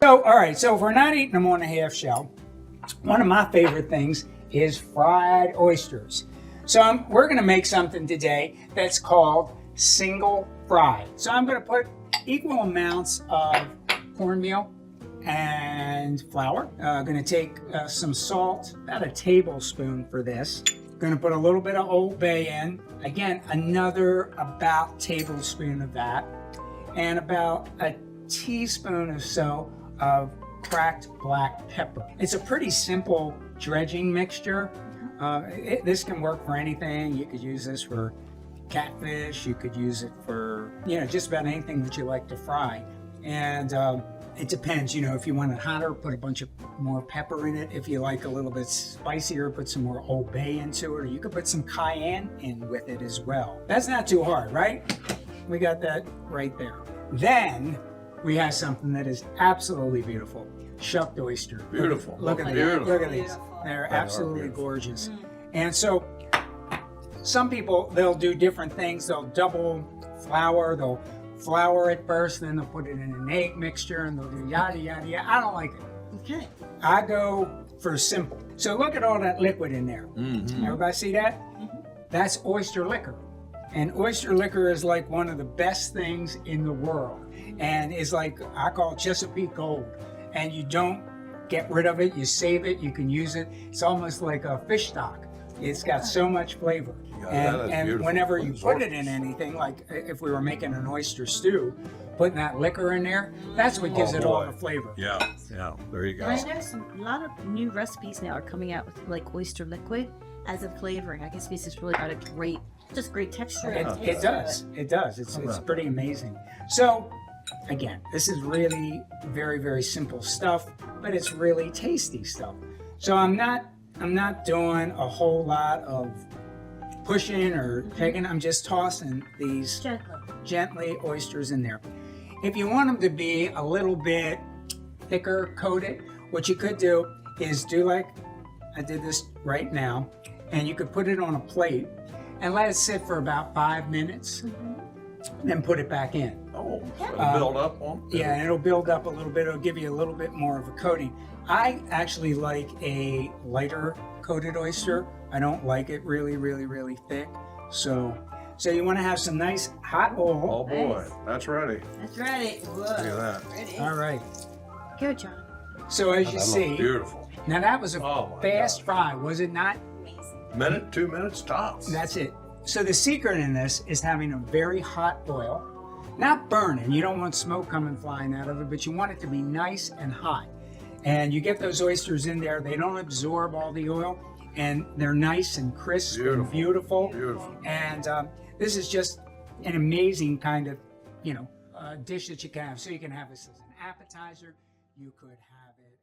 So, all right, so if we're not eating them on a half shell, one of my favorite things is fried oysters. So we're gonna make something today that's called single fried. So I'm gonna put equal amounts of cornmeal and flour. Gonna take some salt, about a tablespoon for this. Gonna put a little bit of Old Bay in. Again, another about tablespoon of that. And about a teaspoon or so of cracked black pepper. It's a pretty simple dredging mixture. This can work for anything. You could use this for catfish. You could use it for, just about anything that you like to fry. And it depends, if you want it hotter, put a bunch of more pepper in it. If you like a little bit spicier, put some more Old Bay into it, or you could put some cayenne in with it as well. That's not too hard, right? We got that right there. Then we have something that is absolutely beautiful. Shucked oyster. Beautiful. Look at these. Look at these. They're absolutely gorgeous. And so some people, they'll do different things. They'll double flour. They'll flour it first, then they'll put it in an egg mixture, and they'll do yada, yada, yada. I don't like it. Okay. I go for simple. So look at all that liquid in there. Mm-hmm. Everybody see that? Mm-hmm. That's oyster liquor. And oyster liquor is like one of the best things in the world. And it's like, I call it Chesapeake gold. And you don't get rid of it, you save it, you can use it. It's almost like a fish stock. It's got so much flavor. And whenever you put it in anything, like if we were making an oyster stew, putting that liquor in there, that's what gives it all the flavor. Yeah, there you go. And I know a lot of new recipes now are coming out with like oyster liquid as a flavoring. I guess it's just really got a great texture. It does. It's pretty amazing. So again, this is really very, very simple stuff, but it's really tasty stuff. So I'm not doing a whole lot of pushing or taking. I'm just tossing these gently oysters in there. If you want them to be a little bit thicker coated, what you could do is do like I did this right now, and you could put it on a plate and let it sit for about 5 minutes, then put it back in. Oh, it'll build up on? Yeah, and it'll build up a little bit. It'll give you a little bit more of a coating. I actually like a lighter coated oyster. I don't like it really, really, really thick. So you want to have some nice hot oil. Oh boy, that's ready. That's ready. Look at that. Ready. All right. Good job. So as you see, beautiful. Now that was a fast fry, was it not? Minute, 2 minutes tops. That's it. So the secret in this is having a very hot oil, not burning. You don't want smoke coming flying out of it, but you want it to be nice and hot. And you get those oysters in there, they don't absorb all the oil, and they're nice and crisp and beautiful. Beautiful. And this is just an amazing kind of, dish that you can have. So you can have this as an appetizer. You could have it